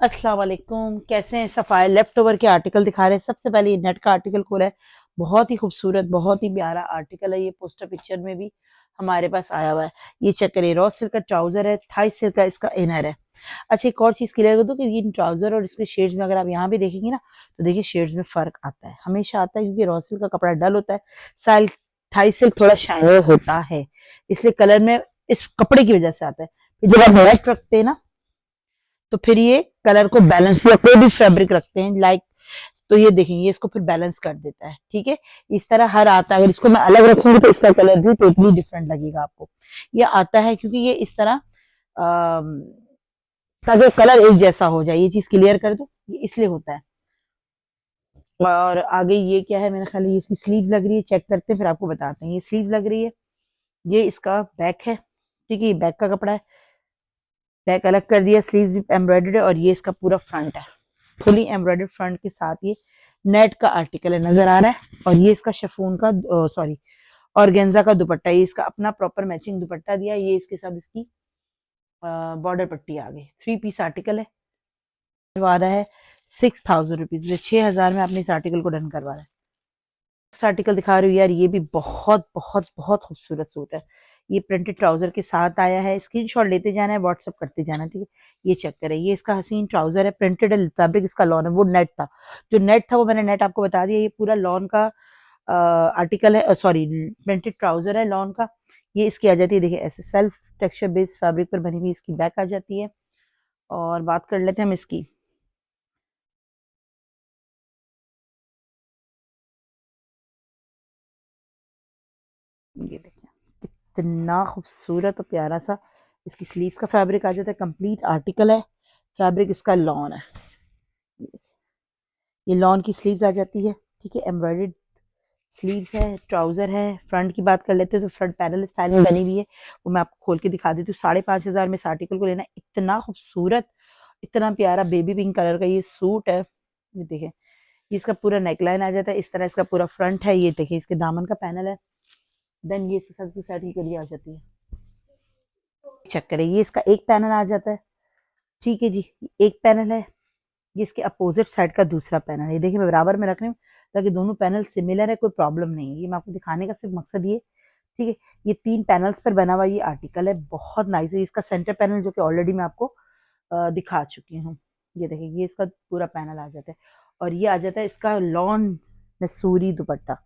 अस्सलाम वालेकुम। कैसे हैं? सफ़ायर लेफ्ट ओवर के आर्टिकल दिखा रहे हैं। सबसे पहले ये नेट का आर्टिकल खोला है। बहुत ही खूबसूरत, बहुत ही प्यारा आर्टिकल है। ये पोस्टर पिक्चर में भी हमारे पास आया हुआ है। ये चेक करिए, रॉ सिल्क का ट्राउजर है, थाई सिल्क का इसका इनर है। अच्छा, एक और चीज क्लियर कर दूं कि ये ट्राउजर और इसके शेड्स में अगर आप यहाँ भी देखेंगे ना, तो देखिए शेड्स में फर्क आता है, हमेशा आता है, क्योंकि रॉ सिल्क का कपड़ा डल होता है, साइल थाई सिल्क थोड़ा शाइनर होता है, इसलिए कलर में इस कपड़े की वजह से आता है। फिर जब आप नेट रखते हैं ना, तो फिर ये कलर को बैलेंस, या कोई भी फैब्रिक रखते हैं लाइक, तो ये देखेंगे इसको फिर बैलेंस कर देता है। ठीक है, इस तरह हर आता है। अगर इसको मैं अलग रखूंगी तो इसका कलर भी टोटली डिफरेंट लगेगा आपको। ये आता है क्योंकि ये इस तरह ताकि कलर एक जैसा हो जाए, ये चीज क्लियर कर दो, ये इसलिए होता है। और आगे ये क्या है, मेरे ख्याल ये इसकी स्लीव लग रही है, चेक करते हैं फिर आपको बताते हैं। ये स्लीव लग रही है, ये इसका बैक है। ठीक है, ये बैक का कपड़ा है, बैक अलग कर दिया, स्लीव्स भी एम्ब्रॉयडर्ड है, और ये इसका पूरा फ्रंट है, फुली एम्ब्रॉयडर्ड फ्रंट के साथ ये नेट का आर्टिकल है, नजर आ रहा है। और ये इसका शिफॉन का, सॉरी, ऑर्गेन्जा का दुपट्टा, ये इसका अपना प्रॉपर मैचिंग दुपट्टा दिया, ये इसके साथ इसकी बॉर्डर पट्टी आ गई। 3 पीस आर्टिकल है, आ रहा है 6000 रुपीज में, 6000 में आपने इस आर्टिकल को डन करवा रहा है। नेक्स्ट आर्टिकल दिखा रही हूँ यार, ये भी बहुत बहुत बहुत खूबसूरत सूट है। ये प्रिंटेड ट्राउजर के साथ आया है, स्क्रीनशॉट लेते जाना है, व्हाट्सअप करते जाना है। ठीक है, ये चेक करें, ये इसका हसीन ट्राउजर है, प्रिंटेड है, फैब्रिक इसका लॉन है, वो नेट था, जो नेट था वो मैंने नेट आपको बता दिया। ये पूरा लॉन का आर्टिकल है, सॉरी प्रिंटेड ट्राउजर है लॉन का। ये इसकी आ जाती है, देखिए ऐसे सेल्फ टेक्सचर बेस्ड फैब्रिक पर बनी हुई इसकी बैक आ जाती है। और बात कर लेते हैं हम इसकी। ये देखिए कितना खूबसूरत और प्यारा सा इसकी स्लीव्स का फैब्रिक आ जाता है, कंप्लीट आर्टिकल है, फैब्रिक इसका लॉन है। ये देखिए, ये लॉन की स्लीव्स आ जाती है। ठीक है, एम्ब्रॉयडर्ड स्लीव्स है, ट्राउजर है। फ्रंट की बात कर लेते हैं तो फ्रंट पैनल स्टाइल में बनी हुई है, वो मैं आपको खोल के दिखा देती हूँ। 5,500 में इस आर्टिकल को लेना, इतना खूबसूरत, इतना प्यारा बेबी पिंक कलर का ये सूट है। ये देखिए, ये इसका पूरा नेकलाइन आ जाता है, इस तरह इसका पूरा फ्रंट है। ये देखिए इसके दामन का पैनल है, देन ये इसके साथ की साइड की आ जाती है। चेक करें, ये इसका एक पैनल आ जाता है। ठीक है जी, एक पैनल है, ये इसके अपोजिट साइड का दूसरा पैनल है। ये देखिए मैं बराबर में रख रही हूँ ताकि दोनों पैनल सिमिलर है, कोई प्रॉब्लम नहीं है। ये मैं आपको दिखाने का सिर्फ मकसद ये। ठीक है, ये 3 पैनल्स पर बना हुआ ये आर्टिकल है, बहुत नाइस है। इसका सेंटर पैनल जो कि ऑलरेडी मैं आपको दिखा चुकी हूँ। ये देखिए, ये इसका पूरा पैनल आ जाता है, और ये आ जाता है इसका लॉन मसूरी दुपट्टा।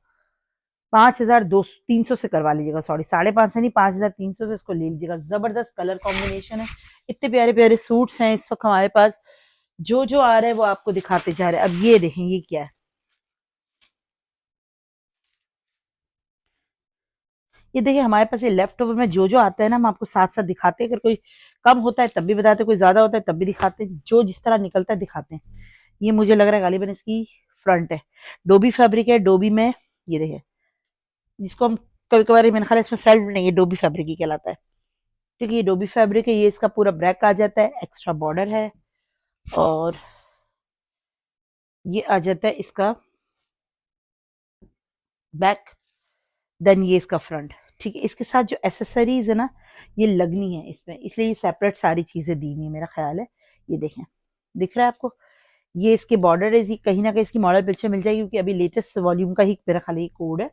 5,200 300 से करवा लीजिएगा, सॉरी 5,500 नहीं, 5,300 से इसको ले लीजिएगा। जबरदस्त कलर कॉम्बिनेशन है, इतने प्यारे प्यारे सूट्स हैं इस वक्त हमारे पास। जो जो आ रहा है वो आपको दिखाते जा रहे हैं। अब ये देखें, ये क्या है, ये देखिए हमारे पास ये लेफ्ट ओवर में जो जो आता है ना, हम आपको साथ साथ दिखाते हैं। अगर कोई कम होता है तब भी बताते हैं, कोई ज्यादा होता है तब भी दिखाते हैं, जो जिस तरह निकलता है दिखाते हैं। ये मुझे लग रहा है गालिबन इसकी फ्रंट है, डोबी फैब्रिक है, डोबी में, ये देखिए जिसको हम कभी कभार, मैंने ख्याल है इसमें सेल्फ नहीं, ये डोबी फैब्रिक ही कहलाता है। क्योंकि ये डोबी फैब्रिक है, ये इसका पूरा ब्रैक आ जाता है, एक्स्ट्रा बॉर्डर है, और ये आ जाता है इसका बैक, देन ये इसका फ्रंट। ठीक है, इसके साथ जो एसेसरीज है ना, ये लगनी है इसमें, इसलिए ये सेपरेट सारी चीजें दी हुई है, मेरा ख्याल है। ये देखें, दिख रहा है आपको, ये इसके बॉर्डर है, कहीं ना कहीं इसकी मॉडल पिक्चर मिल जाएगी, क्योंकि अभी लेटेस्ट वॉल्यूम का ही मेरा ख्याल ये कोड है,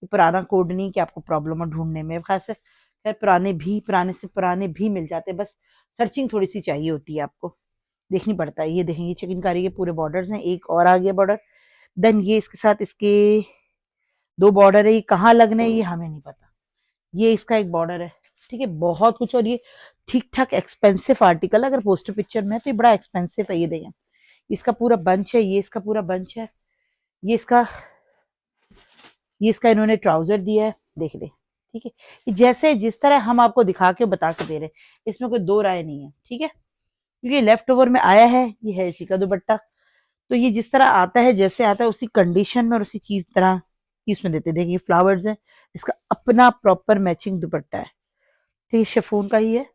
ये पुराना कोड नहीं कि आपको प्रॉब्लम हो ढूंढने में। खास से खैर पुराने से पुराने भी मिल जाते हैं, बस सर्चिंग थोड़ी सी चाहिए होती है, आपको देखनी पड़ता है। ये देखेंगे चिकनकारी के पूरे बॉर्डर्स हैं, एक और आ गया बॉर्डर, देन ये इसके साथ इसके 2 बॉर्डर है, ये कहाँ लगने हैं ये हमें नहीं पता। ये इसका एक बॉर्डर है। ठीक है, बहुत कुछ। और ये ठीक ठाक एक्सपेंसिव आर्टिकल, अगर पोस्टर पिक्चर में है तो ये बड़ा एक्सपेंसिव है। ये देखें, इसका पूरा बंच है, ये इसका पूरा बंच है, ये इसका, ये इसका इन्होंने ट्राउजर दिया है, देख ले। ठीक है, कि जैसे जिस तरह हम आपको दिखा के बता के दे रहे हैं, इसमें कोई दो राय नहीं है। ठीक है, क्योंकि लेफ्ट ओवर में आया है, ये है इसी का दुपट्टा, तो ये जिस तरह आता है, जैसे आता है उसी कंडीशन में और उसी चीज तरह की इसमें देते। देखिए फ्लावर्स है, इसका अपना प्रॉपर मैचिंग दुपट्टा है। ठीक है, शिफॉन का ही है,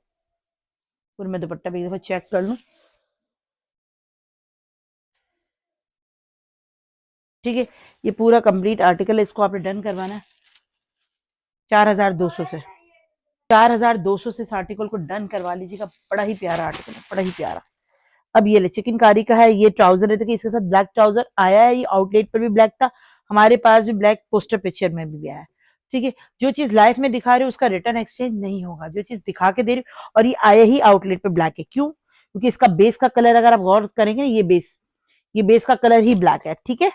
और मैं दुपट्टा भी एक दफा चेक कर लूं। ठीक है, ये पूरा कंप्लीट आर्टिकल है, इसको आपने डन करवाना है 4,200 से, 4,200 से इस आर्टिकल को डन करवा लीजिएगा। बड़ा ही प्यारा आर्टिकल है, बड़ा ही प्यारा। अब ये ले चिकनकारी का है, ये ट्राउजर है, देखिए इसके साथ ब्लैक ट्राउजर आया है, ये आउटलेट पर भी ब्लैक था, हमारे पास भी ब्लैक पोस्टर पिक्चर में भी आया है। ठीक है, जो चीज लाइफ में दिखा रहे हो उसका रिटर्न एक्सचेंज नहीं होगा, जो चीज दिखा के दे रही हो, और ये आया ही आउटलेट पे ब्लैक है, क्यों? क्योंकि इसका बेस का कलर अगर आप गौर करेंगे ना, ये बेस का कलर ही ब्लैक है। ठीक है,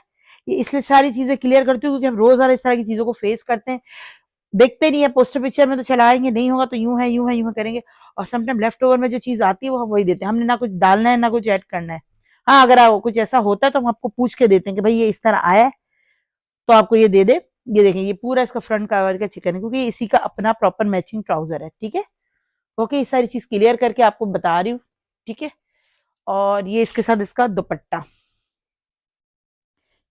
ये इसलिए सारी चीजें क्लियर करती हूँ, क्योंकि हम रोजाना इस तरह की चीजों को फेस करते हैं, देखते नहीं है पोस्टर पिक्चर में तो चलाएंगे, नहीं होगा तो यूं है यूं है यूं है करेंगे, और समटाइम लेफ्ट ओवर में जो चीज आती है वो हम वही देते हैं, हमने ना कुछ डालना है ना कुछ ऐड करना है। हाँ, अगर कुछ ऐसा होता है तो हम आपको पूछ के देते हैं कि भाई ये इस तरह आया है तो आपको ये दे दे। ये देखें, ये पूरा इसका फ्रंट कवर का चिकन है, क्योंकि इसी का अपना प्रॉपर मैचिंग ट्राउजर है। ठीक है, ओके, ये सारी चीज क्लियर करके आपको बता रही हूँ। ठीक है, और ये इसके साथ इसका दुपट्टा,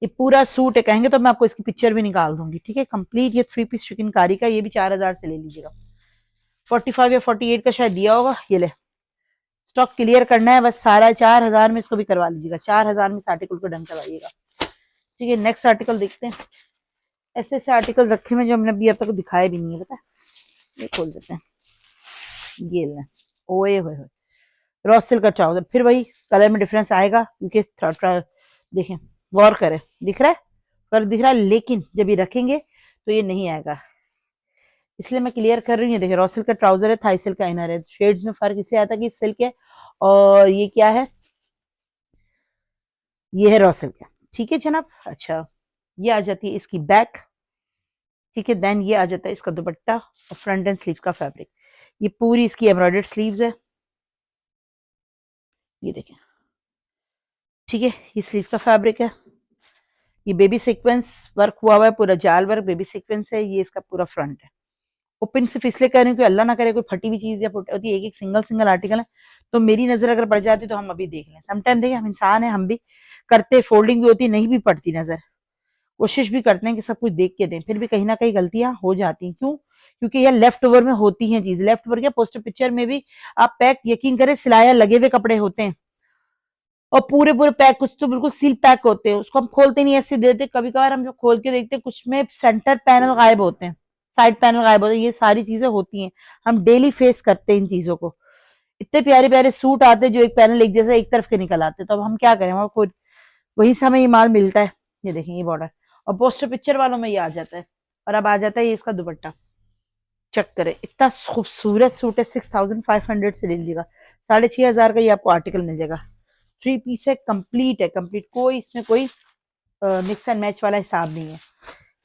ये पूरा सूट है, कहेंगे तो मैं आपको इसकी पिक्चर भी निकाल दूंगी। ठीक है, कंप्लीट ये 3 पीस चिकनकारी का, ये भी 4000 से ले लीजिएगा, 45 या 48 का शायद दिया होगा। ये ले, स्टॉक क्लियर करना है बस सारा, 4000 में इसको भी करवा लीजिएगा, 4000 में इस आर्टिकल को डन करवाइएगा। ठीक है, नेक्स्ट आर्टिकल देखते हैं। ऐसे ऐसे आर्टिकल रखे हुए जो हमने अभी अब तक दिखाए भी नहीं है, पता है। ये खोल देते हैं, ये ले, ओए होए होए, रॉ सिल्क का ट्राउजर, फिर वही कलर में डिफरेंस आएगा, क्योंकि देखें, गौर करें, दिख रहा है, पर दिख रहा है, लेकिन जब ये रखेंगे तो ये नहीं आएगा, इसलिए मैं क्लियर कर रही हूँ। देखिए, रॉ सिल्क का ट्राउजर है, थाई सिल्क का इनर है, शेड्स में फर्क इसलिए आता है कि सिल्क है और ये क्या है, ये है रॉ सिल्क है। ठीक है जनाब, अच्छा, ये आ जाती है इसकी बैक। ठीक है, देन ये आ जाता है इसका दुपट्टा और फ्रंट एंड स्लीव का फैब्रिक, ये पूरी इसकी एम्ब्रॉयडर्ड स्लीव्स है, ये देखें। ठीक है, ये स्लीव का फैब्रिक है, ये बेबी सीक्वेंस वर्क हुआ हुआ है, पूरा जाल वर्क बेबी सीक्वेंस है, ये इसका पूरा फ्रंट है। ओपन सिर्फ इसलिए कर रही हूँ कि अल्लाह ना करे कोई फटी हुई चीज या होती है, एक एक सिंगल सिंगल आर्टिकल है तो मेरी नजर अगर पड़ जाती तो हम अभी देख लें। समटाइम देखिए, हम इंसान है, हम भी करते, फोल्डिंग भी होती, नहीं भी पड़ती नजर, कोशिश भी करते हैं कि सब कुछ देख के दें, फिर भी कहीं ना कहीं गलतियां हो जाती हैं। क्यों? क्योंकि यह लेफ्ट ओवर में होती हैं चीज, लेफ्ट ओवर क्या, पोस्टर पिक्चर में भी आप पैक यकीन करें सिलाया लगे हुए कपड़े होते हैं, और पूरे पूरे पैक, कुछ तो बिल्कुल सील पैक होते हैं, उसको हम खोलते नहीं ऐसे देते, कभी कभार हम जो खोल के देखते हैं कुछ में सेंटर पैनल गायब होते हैं, साइड पैनल गायब होते हैं, ये सारी चीजें होती हैं, हम डेली फेस करते हैं इन चीजों को। इतने प्यारे प्यारे सूट आते हैं जो एक पैनल एक जैसे एक तरफ के निकल आते हैं, तो अब हम क्या करें, खुद वहीं से हमें ये माल मिलता है। ये देखें, ये बॉर्डर, और पोस्टर पिक्चर वालों में ये आ जाता है, और अब आ जाता है ये इसका दुपट्टा, चेक करें, इतना खूबसूरत सूट है, 6500 से ले लीजिएगा, 6500 का ये आपको आर्टिकल मिल जाएगा। 3 पीस है, कंप्लीट है, कंप्लीट, कोई इसमें कोई मिक्स एंड मैच वाला हिसाब नहीं है।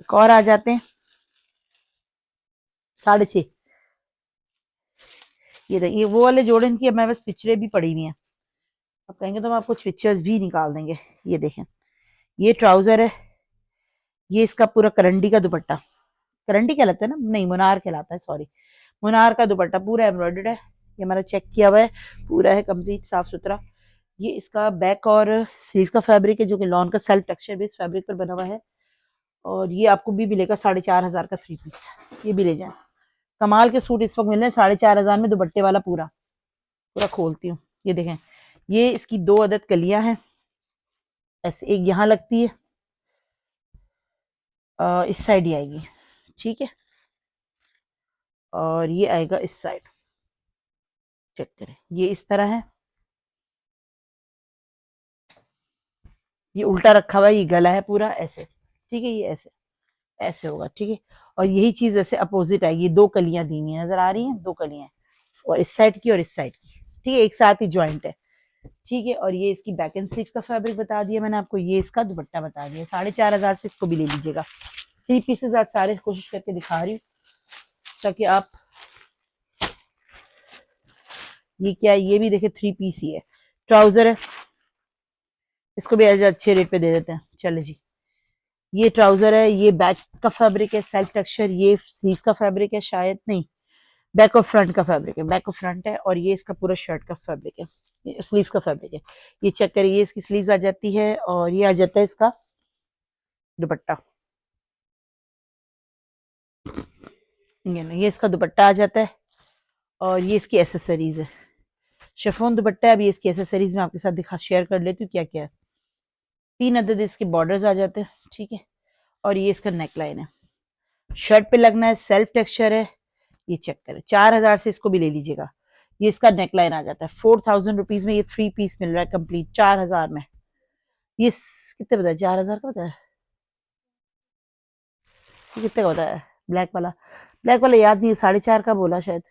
एक और आ जाते हैं 6.5, ये देखिए, वो वाले जोड़न की हमारे पास पिक्चरें भी पड़ी हुई हैं, अब कहेंगे तो हम आपको पिक्चर्स भी निकाल देंगे। ये देखें, ये ट्राउजर है, ये इसका पूरा करंडी का दुपट्टा, करंडी कहलाता है ना, नहीं मुनार कहलाता है, सॉरी, मुनार का दुपट्टा पूरा एम्ब्रॉयडर्ड है, ये हमारा चेक किया हुआ है, पूरा है कंप्लीट साफ सुथरा। ये इसका बैक और स्लीव का फैब्रिक है, जो कि लॉन का सेल्फ टेक्सचर बेस्ड फैब्रिक पर बना हुआ है, और ये आपको भी मिलेगा 4500 का 3 पीस, ये भी ले जाए। कमाल के सूट इस वक्त मिल रहे हैं 4500 में, दुपट्टे वाला पूरा पूरा खोलती हूँ, ये देखें, ये इसकी 2 अदद कलियां हैं, ऐसे एक यहाँ लगती है, इस साइड ही आएगी। ठीक है, और ये आएगा इस साइड, चेक करें, ये इस तरह है, ये उल्टा रखा हुआ है, ये गला है पूरा ऐसे। ठीक है, ये ऐसे ऐसे होगा। ठीक है, और यही चीज ऐसे अपोजिट आएगी, 2 कलियां दी हुई हैं, नजर आ रही हैं, 2 कलियां, और इस साइड की और इस साइड की। ठीक है, एक साथ ही ज्वाइंट है। ठीक है, और ये इसकी बैक एंड स्लीव का फैब्रिक बता दिया मैंने आपको, ये इसका दुपट्टा बता दिया, 4500 से इसको भी ले लीजिएगा। 3 पीसेस आज सारे कोशिश करके दिखा रही हूँ ताकि आप, ये क्या है, ये भी देखे 3 पीस ही है, ट्राउजर है, इसको भी अच्छे रेट पे दे देते हैं। चले जी, ये ट्राउजर है, ये बैक का फैब्रिक है सेल्फ टेक्सचर, ये स्लीव्स का फैब्रिक है, शायद नहीं, बैक और फ्रंट का फैब्रिक है, बैक और फ्रंट है, और ये इसका पूरा शर्ट का फैब्रिक है, ये स्लीव्स का फैब्रिक है। ये चेक करिए, ये इसकी स्लीव्स आ जाती है, और ये आ जाता है इसका दुपट्टा, ये इसका दुपट्टा आ जाता है, और ये इसकी एसेसरीज है, शिफॉन दुपट्टा है। अब ये इसकी एसेसरीज में आपके साथ दिखा शेयर कर लेती हूँ क्या क्या है। 3 अदद इसके बॉर्डर्स आ जाते हैं। ठीक है, और ये इसका नेक लाइन है, शर्ट पे लगना है, सेल्फ टेक्सचर है, ये चेक करें, 4000 से इसको भी ले लीजिएगा। ये इसका नेकलाइन आ जाता है। 4000 रुपीज में ये 3 पीस मिल रहा है कंप्लीट, 4000 में। ये कितने बताया, 4000 का बताया, ये कितने का बताया? ब्लैक वाला, ब्लैक वाला याद नहीं है, 4.5 का बोला शायद।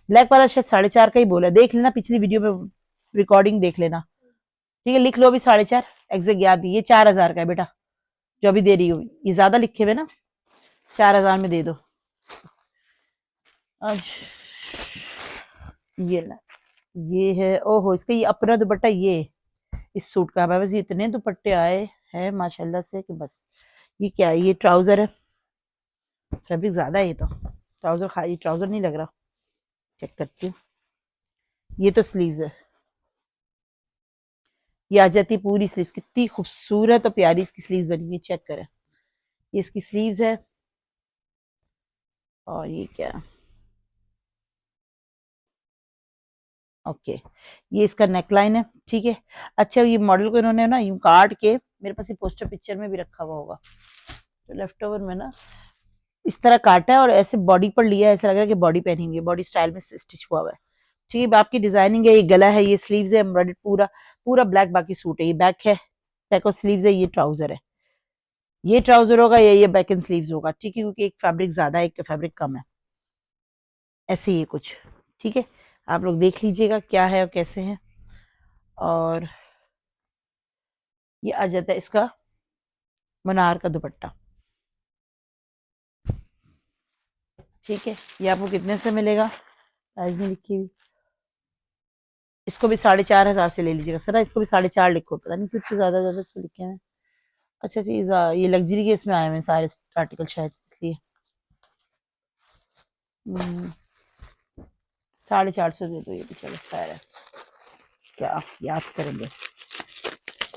ब्लैक वाला शायद 4.5 का ही बोला, देख लेना पिछली वीडियो में, रिकॉर्डिंग देख लेना। ठीक है, लिख लो अभी 4.5, एग्जैक्ट याद नहीं, ये 4000 का है बेटा, जो अभी दे रही हूँ। ये ज्यादा लिखे हुए ना, 4000 में दे दो आज। ये ला, ये है, ओहो इसका ये अपना दुपट्टा, ये इस सूट का है। बस ये इतने दुपट्टे आए हैं माशाल्लाह से कि बस। ये क्या है, ये ट्राउजर है, फैब्रिक ज्यादा है ये तो, ट्राउजर खाली ट्राउजर नहीं लग रहा, चेक करती हूँ। ये तो स्लीव्स है, ये आ जाती पूरी स्लीव्स, कितनी खूबसूरत और प्यारी इसकी स्लीव्स बनी हुई, चेक करें। ये इसकी स्लीव्स है, और ये क्या, ओके, ये इसका नेकलाइन है। ठीक है, अच्छा ये मॉडल को इन्होंने ना यूं काट के, मेरे पास ये पोस्टर पिक्चर में भी रखा हुआ होगा, तो लेफ्ट ओवर में ना इस तरह काटा है और ऐसे बॉडी पर लिया है, ऐसा लग रहा है कि बॉडी पहनी हुई है, बॉडी स्टाइल में स्टिच हुआ हुआ है। ठीक है, आपकी डिजाइनिंग है, ये गला है, ये स्लीव्स है एम्ब्रॉयडर्ड पूरा, पूरा ब्लैक बाकी सूट है। ये बैक है, बैक और स्लीव्स है, ये ट्राउजर है, ये ट्राउजर होगा या ये बैक एंड स्लीव्स होगा। ठीक है, क्योंकि एक फैब्रिक ज्यादा है, एक फैब्रिक कम है, ऐसे ही है कुछ। ठीक है, आप लोग देख लीजिएगा क्या है और कैसे है। और ये आ जाता है इसका मनार का दुपट्टा। ठीक है, ये आपको कितने से मिलेगा, प्राइस में लिखी हुई। इसको भी 4500 से ले लीजिएगा सर, इसको भी 4.5 लिखो, पता नहीं क्यों ज्यादा ज्यादा इसको लिखे हैं। अच्छा चीज, ये लग्जरी के इसमें आए हुए हैं सारे आर्टिकल शायद, इसलिए 450 दे दो, ये भी चलो खैर है, क्या याद करेंगे,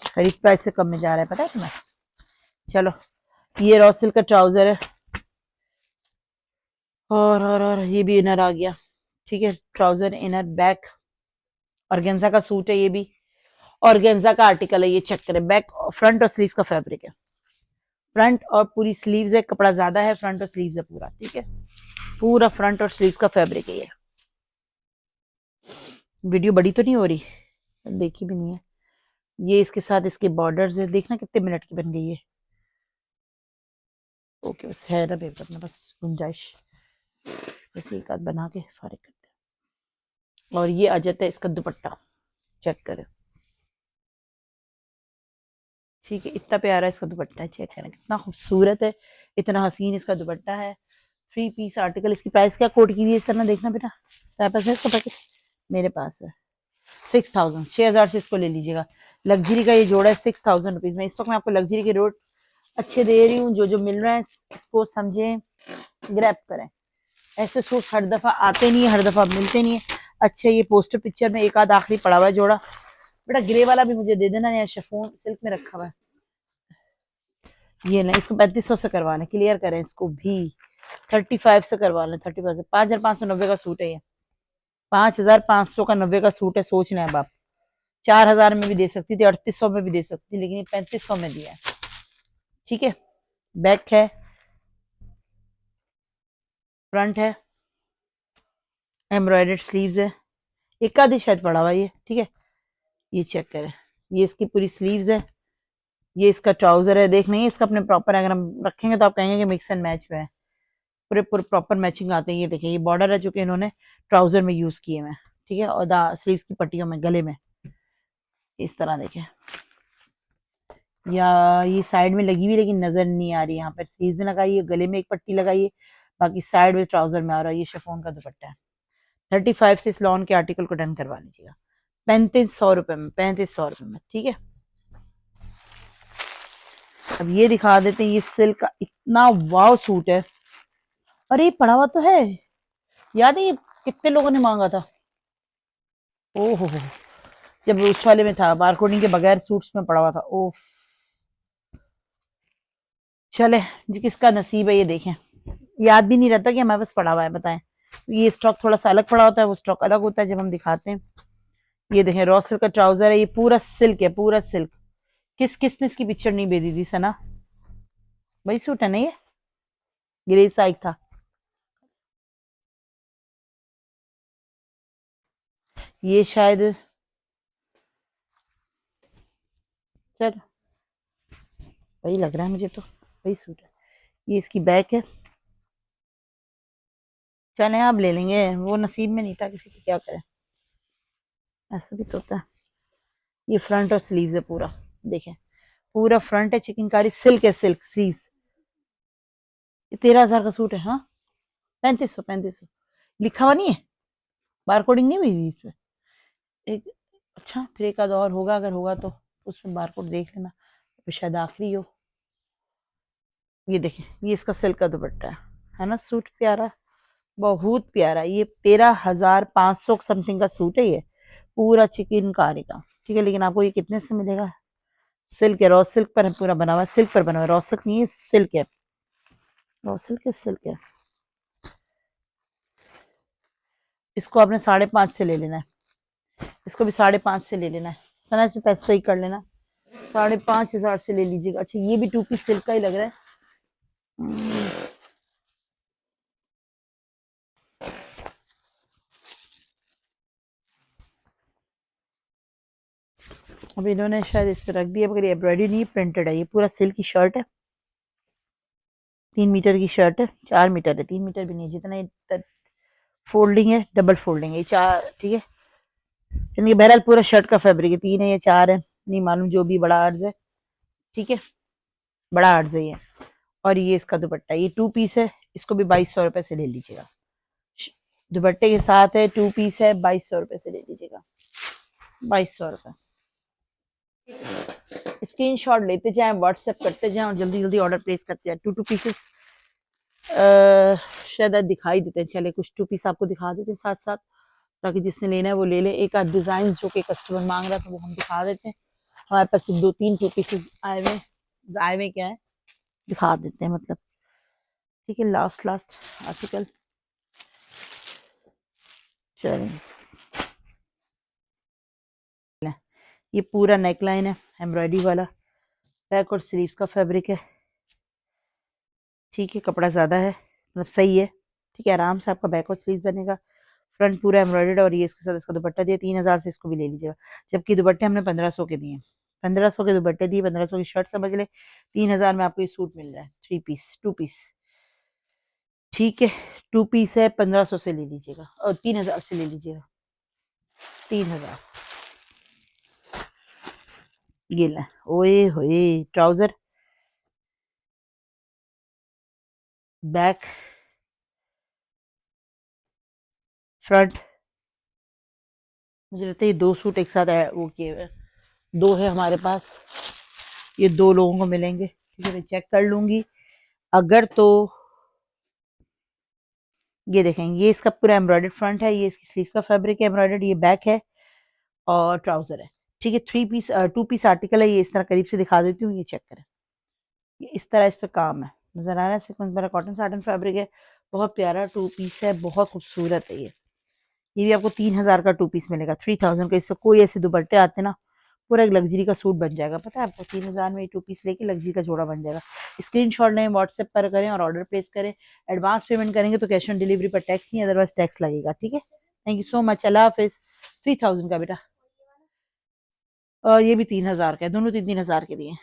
खरीद प्राइस से कम में जा रहा है, पता है तुम्हें। चलो, ये रॉ सिल्क का ट्राउजर है, और ये भी इनर आ गया। ठीक है, ट्राउजर इनर बैक, ऑर्गेन्जा का सूट है ये भी, ऑर्गेन्जा का आर्टिकल है, ये चेक करें, बैक फ्रंट और स्लीव्स का फैब्रिक है, फ्रंट और पूरी स्लीव्स है, कपड़ा ज्यादा है, फ्रंट और स्लीव्स है पूरा। ठीक है, पूरा फ्रंट और स्लीव्स का फैब्रिक है ये। वीडियो बड़ी तो नहीं हो रही, देखी भी नहीं है। ये इसके साथ इसके बॉर्डर्स है, देखना कितने मिनट की बन गई है। ओके, बस है ना बेब अपना, बस गुंजाइश, बस एक आध बना के फारिग करते हैं। और ये आ जाता है इसका दुपट्टा, चेक करें। ठीक है, इतना प्यारा इसका दुपट्टा है, चेक करें कितना खूबसूरत है, इतना हसीन इसका दुपट्टा है। 3 पीस आर्टिकल, इसकी प्राइस क्या कोट की हुई है सर ना, देखना बेटा, तुम्हारे पास है इसका पैकेट, मेरे पास है। 6000, 6000 से इसको ले लीजिएगा। लग्जरी का ये जोड़ा है 6000 रुपीज में। इस वक्त मैं आपको लग्जरी के रेट अच्छे दे रही हूँ, जो जो मिल रहा है इसको समझें, ग्रैब करें। ऐसे सूट हर दफा आते नहीं है, हर दफा मिलते नहीं है। अच्छा, ये पोस्टर पिक्चर में एक आध आखिरी पड़ा हुआ है जोड़ा, बेटा ग्रे वाला भी मुझे दे देना, या शिफॉन सिल्क में रखा हुआ है। ये ना, इसको 3500 से करवाना, क्लियर करें इसको भी, 35 से करवाना, 35 से। 5590 का सूट है ये, 5500 का 90 का सूट है। सोच लें अब आप, 4000 में भी दे सकती थी, 3800 में भी दे सकती थी, लेकिन ये 3500 में दिया है। ठीक है, बैक है, फ्रंट है, एम्ब्रॉयडर्ड स्लीव्स है, एक आधी शायद पड़ा हुआ ये। ठीक है, ये चेक करें, ये इसकी पूरी स्लीव्स है, ये इसका ट्राउजर है। देख नहीं इसका अपने प्रॉपर, अगर हम रखेंगे तो आप कहेंगे कि मिक्स एंड मैच में है, पूरे पूरे प्रॉपर मैचिंग आते हैं। ये देखिए, ये बॉर्डर है जो कि इन्होंने ट्राउजर में यूज किए हुए हैं। ठीक है, और स्लीव्स की पट्टियों में, गले में इस तरह देखें, या ये साइड में लगी हुई लेकिन नजर नहीं आ रही, यहाँ पर स्लीव्स में लगाई है, गले में एक पट्टी लगाई है, बाकी साइड में ट्राउजर में आ रहा है। ये शिफॉन का दुपट्टा है। 35 से इस लॉन के आर्टिकल को डन करवा लीजिएगा, 3500 रुपए में, 3500 रुपए में। ठीक है, अब ये दिखा देते हैं, ये सिल्क का इतना वाव सूट है। अरे ये पड़ा हुआ तो है, याद है ये कितने लोगों ने मांगा था, ओहो हो, जब उस वाले में था बारकोडिंग के बगैर सूट्स में पड़ा हुआ था। ओह, चले जी, किसका नसीब है ये देखें, याद भी नहीं रहता कि हमारे पास पड़ा हुआ है, बताएं। ये स्टॉक थोड़ा सा अलग पड़ा होता है, वो स्टॉक अलग होता है जब हम दिखाते हैं। ये देखें, रॉ सिल्क का ट्राउजर है, ये पूरा सिल्क है, पूरा सिल्क। किसने इसकी पिक्चर नहीं भेजी थी सना, वही सूट है ना ये, ग्रे साइक था। ये शायद, चल वही लग रहा है मुझे, तो वही सूट है। ये इसकी बैक है। चले अब ले लेंगे, वो नसीब में नहीं था किसी की, क्या करें, ऐसा भी तो होता है। ये फ्रंट और स्लीव्स है पूरा, देखें पूरा फ्रंट है चिकनकारी, सिल्क है, सिल्क स्लीव्स। ये 13,000 का सूट है। हाँ, 3500, 3500 लिखा हुआ नहीं है, बार कोडिंग नहीं हुई इसमें। एक, अच्छा फिर एक आध और होगा, अगर होगा तो उसमें बार कोड देख लेना, तो शायद आखिरी हो। ये देखें, ये इसका सिल्क का दुपट्टा है ना, सूट प्यारा, बहुत प्यारा। ये 13,500 समथिंग का सूट है, ये पूरा चिकनकारी का, ठीक है। लेकिन आपको ये कितने से मिलेगा? सिल्क है, रॉ सिल्क पर है पूरा बना हुआ, सिल्क पर बना हुआ, रॉ सिल्क नहीं है, सिल्क है, रॉ सिल्क है, सिल्क है। इसको आपने 5.5 से ले लेना है, इसको भी 5.5 से ले लेना है, सना इसमें पैसे सही कर लेना, 5,500 से ले लीजिएगा। अच्छा ये भी 2 पीस सिल्क का ही लग रहा है। अब इन्होंने शायद इस पर रख दिया, मगर ये एम्ब्रॉयडरी नहीं, प्रिंटेड है। ये पूरा सिल्क की शर्ट है, 3 मीटर की शर्ट है, 4 मीटर है, 3 मीटर भी नहीं, जितना फोल्डिंग है, डबल फोल्डिंग है, 4, ठीक है। यानी बहरहाल पूरा शर्ट का फैब्रिक है, 3 है या 4 है नहीं मालूम, जो भी बड़ा अर्ज है, ठीक है, बड़ा अर्ज है ये। और ये इसका दुपट्टा, ये 2 पीस है, इसको भी 2200 रुपए से ले लीजिएगा, दुपट्टे के साथ है, 2 पीस है, 2200 रुपए से ले लीजिएगा, 2200 रुपए। स्क्रीन शॉट लेते जाए, व्हाट्सएप करते जाए और जल्दी जल्दी ऑर्डर प्लेस करते जाए। 2 पीसेस शायद दिखाई देते हैं, चले कुछ 2 पीस आपको दिखा देते हैं साथ साथ, ताकि जिसने लेना है वो ले ले। एक आध डिजाइन जो कि कस्टमर मांग रहा था वो हम दिखा देते हैं, हमारे पास सिर्फ 2-3 2 पीसेस आए हुए क्या है, दिखा देते हैं मतलब, ठीक है। लास्ट आर्टिकल, चलिए ये पूरा नेकलाइन है, एम्ब्रॉयडरी वाला, बैक और स्लीव्स का फैब्रिक है, ठीक है। कपड़ा ज़्यादा है, मतलब सही है, ठीक है, आराम से आपका बैक और स्लीव्स बनेगा। फ्रंट पूरा एम्ब्रॉयडर्ड, और ये इसके साथ इसका दुपट्टा दिया, 3,000 से इसको भी ले लीजिएगा, जबकि दुपट्टे हमने 1500 के दिए, 1500 के दुपट्टे दिए, 1500 की शर्ट समझ ले, 3,000 में आपको ये सूट मिल रहा है, 3 पीस 2 पीस, ठीक है। 2 पीस है, 1500 से ले लीजिएगा, और 3,000 से ले लीजिएगा, 3,000। ये ला, ओए होए, ट्राउजर, बैक, फ्रंट, मुझे लगता है ये 2 सूट एक साथ वो किए हुए, 2 है हमारे पास, ये 2 लोगों को मिलेंगे, ठीक है। मैं चेक कर लूंगी, अगर तो ये देखें, ये इसका पूरा एम्ब्रॉयडर्ड फ्रंट है, ये इसकी स्लीव्स का फैब्रिक है एम्ब्रॉयडर्ड, ये बैक है और ट्राउजर है, ठीक है। 2 पीस आर्टिकल है, ये इस तरह करीब से दिखा देती हूँ, ये चेक करें, ये इस तरह इस पे काम है, नजर आ रहा है, सीक्वेंस मेरा कॉटन साटन फैब्रिक है, बहुत प्यारा 2 पीस है, बहुत खूबसूरत है ये भी आपको 3,000 का 2 पीस मिलेगा, 3,000 का। इस पे कोई ऐसे दुपट्टे आते ना, पूरा एक लग्जरी का सूट बन जाएगा, पता है आपको, 3,000 में 2 पीस लेके लग्जरी का जोड़ा बन जाएगा। स्क्रीनशॉट लें, व्हाट्सएप पर करें और ऑर्डर प्लेस करें। एडवांस पेमेंट करेंगे तो कैश ऑन डिलीवरी पर टैक्स नहीं, अदरवाइज टैक्स लगेगा, ठीक है। थैंक यू सो मच, अल्लाह हाफिज। 3,000 का बेटा, और ये भी 3,000 का है, दोनों 3-3 हज़ार के दिए।